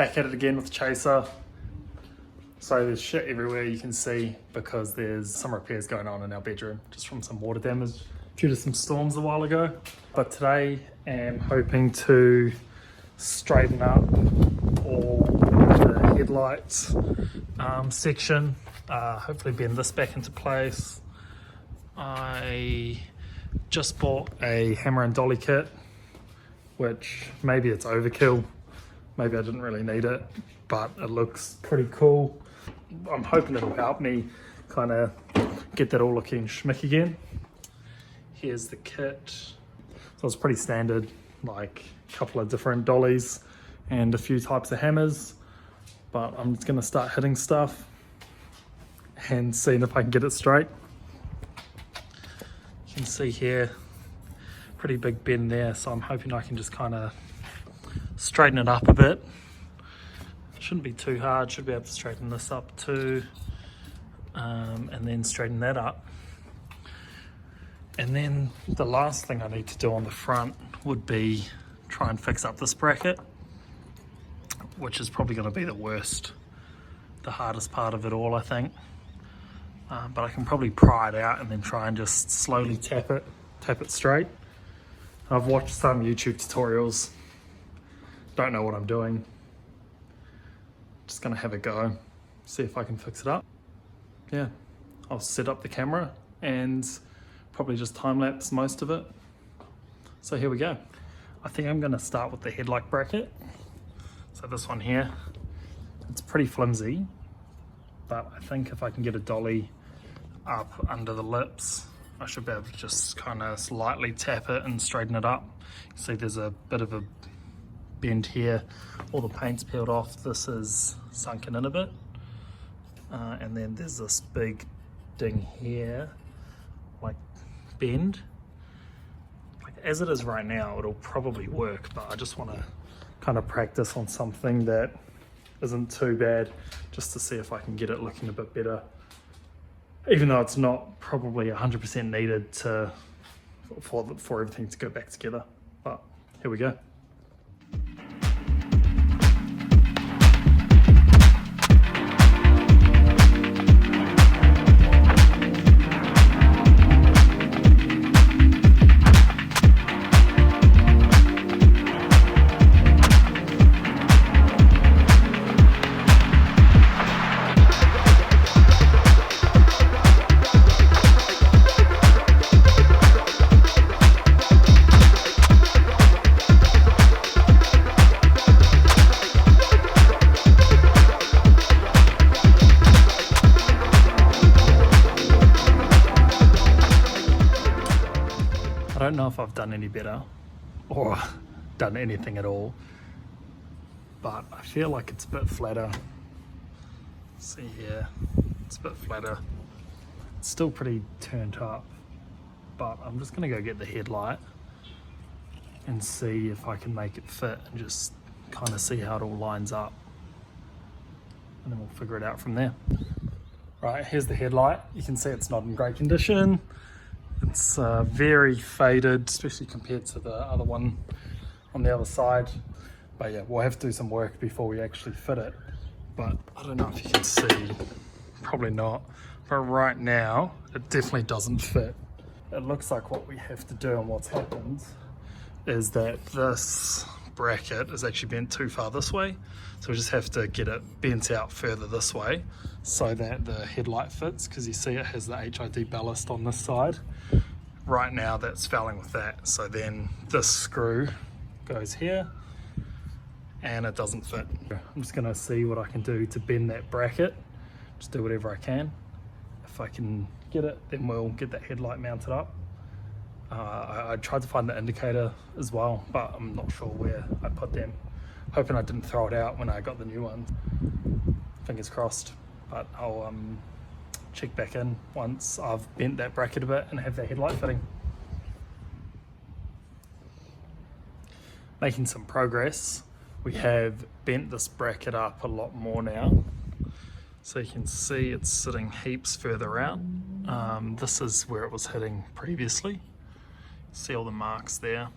Back at it again with the Chaser. So there's shit everywhere you can see because there's some repairs going on in our bedroom just from some water damage due to some storms a while ago. But today I'm hoping to straighten up all the headlights section, hopefully bend this back into place. I just bought a hammer and dolly kit, which maybe it's overkill, maybe I didn't really need it, but it looks pretty cool. I'm hoping it'll help me kind of get that all looking schmick again. Here's the kit. So it's pretty standard, like a couple of different dollies and a few types of hammers, but I'm just gonna start hitting stuff and seeing if I can get it straight. You can see here, pretty big bend there, so I'm hoping I can just kind of straighten it up a bit. Shouldn't be too hard, should be able to straighten this up too, and then straighten that up. And then the last thing I need to do on the front would be try and fix up this bracket, which is probably going to be the worst, the hardest part of it all, I think. But I can probably pry it out and then try and just slowly tap it straight. I've watched some YouTube tutorials, don't know what I'm doing. Just gonna have a go, see if I can fix it up. Yeah, I'll set up the camera and probably just time-lapse most of it. So here we go. I think I'm gonna start with the headlight bracket. So this one here, it's pretty flimsy, but I think if I can get a dolly up under the lips, I should be able to just kind of lightly tap it and straighten it up. You see there's a bit of a bend here, all the paint's peeled off, this is sunken in a bit, and then there's this big ding here, like bend. Like as it is right now, it'll probably work, but I just want to kind of practice on something that isn't too bad, just to see if I can get it looking a bit better, even though it's not probably 100% needed for everything to go back together. But here we go. I don't know if I've done any better or done anything at all, but I feel like it's a bit flatter. See here, it's a bit flatter. It's still pretty turned up, but I'm just gonna go get the headlight and see if I can make it fit and just kind of see how it all lines up, and then we'll figure it out from there. Right, here's the headlight. You can see it's not in great condition. It's very faded, especially compared to the other one on the other side. But yeah, we'll have to do some work before we actually fit it. But I don't know if you can see, probably not. But right now, it definitely doesn't fit. It looks like what we have to do and what's happened is that this bracket is actually bent too far this way. So we just have to get it bent out further this way so that the headlight fits, because you see it has the HID ballast on this side. Right now that's fouling with that. So then this screw goes here and it doesn't fit. I'm just gonna see what I can do to bend that bracket. Just do whatever I can. If I can get it, then we'll get that headlight mounted up. I tried to find the indicator as well, but I'm not sure where I put them. Hoping I didn't throw it out when I got the new one. Fingers crossed, but I'll check back in once I've bent that bracket a bit and have that headlight fitting. Making some progress. We have bent this bracket up a lot more now. So you can see it's sitting heaps further out. This is where it was hitting previously. See all the marks there.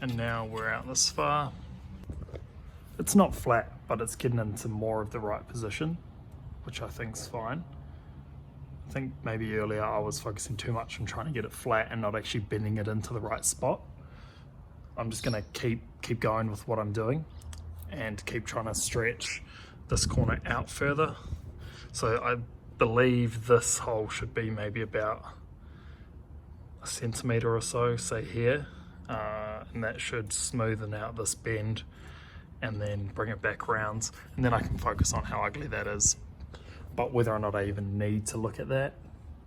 And now we're out this far. It's not flat, but it's getting into more of the right position, which I think's fine. I think maybe earlier I was focusing too much on trying to get it flat and not actually bending it into the right spot. I'm just gonna keep going with what I'm doing and keep trying to stretch this corner out further. So I believe this hole should be maybe about a centimetre or so, say here, and that should smoothen out this bend and then bring it back round, and then I can focus on how ugly that is. But whether or not I even need to look at that,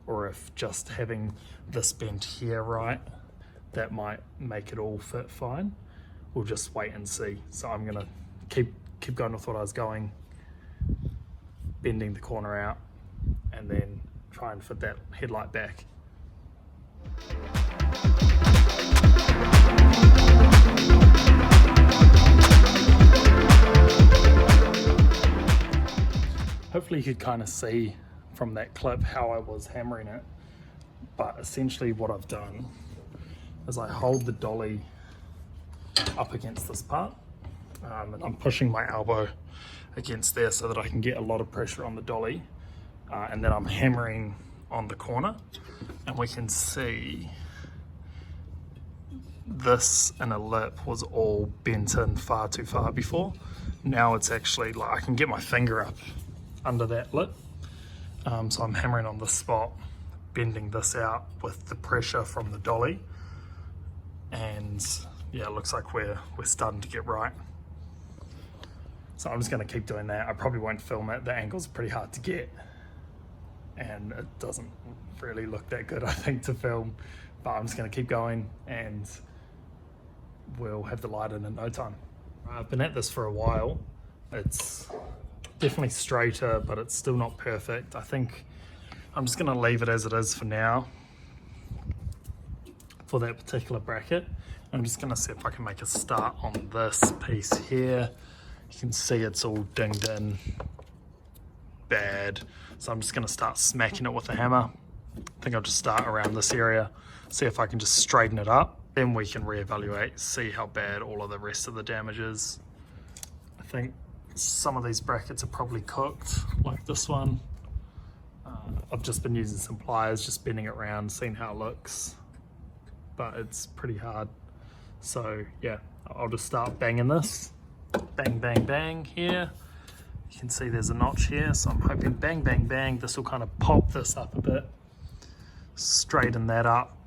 or if just having this bend here right, that might make it all fit fine, we'll just wait and see. So I'm gonna keep going with what I was going, bending the corner out, and then try and fit that headlight back. Hopefully you could kind of see from that clip how I was hammering it, but essentially what I've done is I hold the dolly up against this part, and I'm pushing my elbow against there so that I can get a lot of pressure on the dolly, and then I'm hammering on the corner, and we can see this inner lip was all bent in far too far before. Now it's actually like I can get my finger up under that lip, so I'm hammering on this spot, bending this out with the pressure from the dolly, and yeah, it looks like we're starting to get right. So I'm just going to keep doing that. I probably won't film it, the angle's pretty hard to get and it doesn't really look that good, I think, to film, but I'm just going to keep going and we'll have the light in no time. I've been at this for a while. It's definitely straighter, but it's still not perfect. I think I'm just going to leave it as it is for now for that particular bracket. I'm just going to see if I can make a start on this piece here. You can see it's all dinged in bad, so I'm just going to start smacking it with a hammer. I think I'll just start around this area, see if I can just straighten it up, then we can reevaluate, see how bad all of the rest of the damage is. I think some of these brackets are probably cooked, like this one. I've just been using some pliers, just bending it around, seeing how it looks, but it's pretty hard. So yeah, I'll just start banging this. Bang, bang, bang here. You can see there's a notch here, so I'm hoping bang, bang, bang, this will kind of pop this up a bit, straighten that up,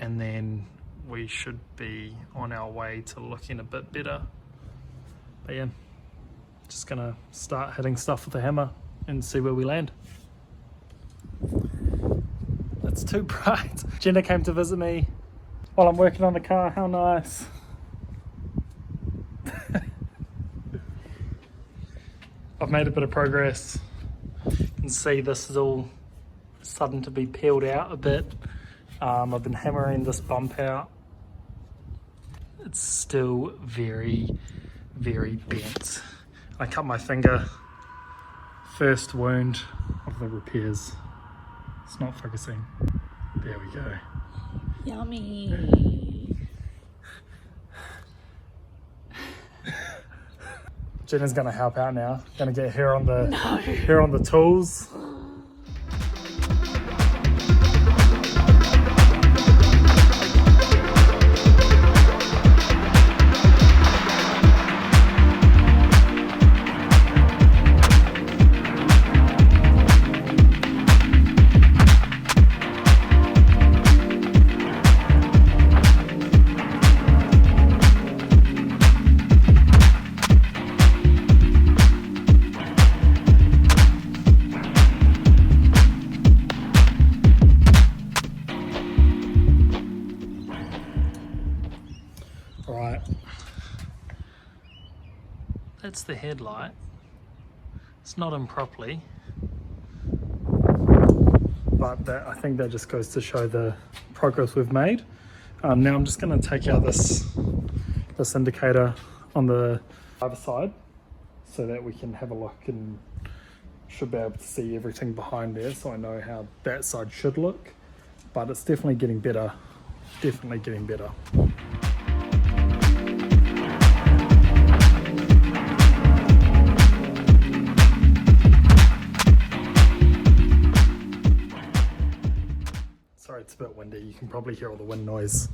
and then we should be on our way to looking a bit better. But yeah, just gonna start hitting stuff with a hammer and see where we land. It's too bright. Jenna came to visit me while I'm working on the car. How nice. I've made a bit of progress. You can see this is all starting to be peeled out a bit. I've been hammering this bump out. It's still very, very bent. I cut my finger, first wound of the repairs. It's not focusing. There we go. Yummy. Jenna's gonna help out now. Gonna get her on the tools. Right, that's the headlight. It's not in properly, but I think that just goes to show the progress we've made. Now I'm just going to take out this indicator on the other side so that we can have a look and should be able to see everything behind there, so I know how that side should look. But it's definitely getting better, definitely getting better. it's a bit windy, you can probably hear all the wind noise.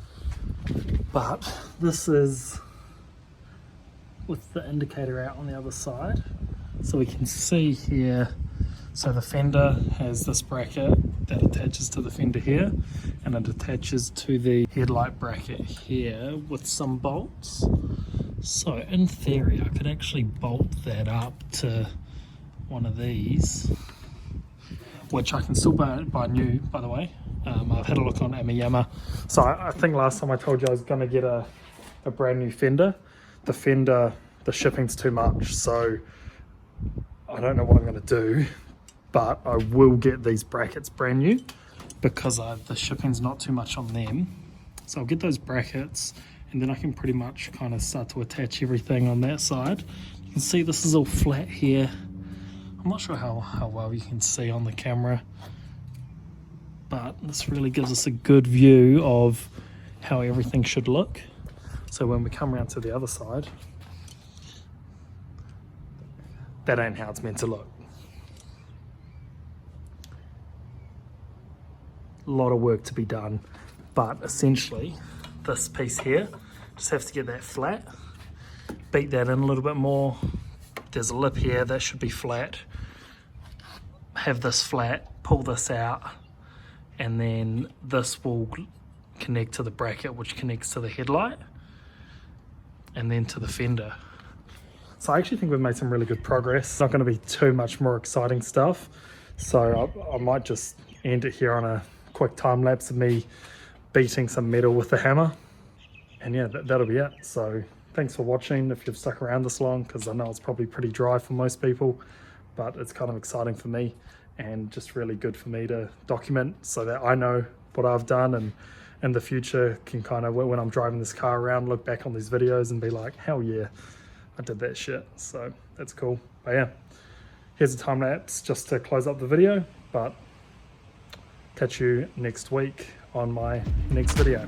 But this is with the indicator out on the other side. So we can see here, so the fender has this bracket that attaches to the fender here, and it attaches to the headlight bracket here with some bolts. So in theory I could actually bolt that up to one of these, which I can still buy new, by the way. I've had a look on Amayama. So I think last time I told you I was going to get a brand new fender. The fender, the shipping's too much, so I don't know what I'm going to do, but I will get these brackets brand new because the shipping's not too much on them. So I'll get those brackets, and then I can pretty much kind of start to attach everything on that side. You can see this is all flat here. I'm not sure how well you can see on the camera, but this really gives us a good view of how everything should look. So when we come around to the other side, that ain't how it's meant to look. A lot of work to be done, but essentially this piece here just has to get that flat, beat that in a little bit more. There's a lip here that should be flat. Have this flat, pull this out, and then this will connect to the bracket, which connects to the headlight and then to the fender. So I actually think we've made some really good progress. It's not going to be too much more exciting stuff, so I might just end it here on a quick time lapse of me beating some metal with the hammer, and yeah, that'll be it. So thanks for watching if you've stuck around this long, because I know it's probably pretty dry for most people, but it's kind of exciting for me and just really good for me to document so that I know what I've done, and in the future can kind of, when I'm driving this car around, look back on these videos and be like, hell yeah, I did that shit. So that's cool. But yeah, here's a time lapse just to close up the video, but catch you next week on my next video.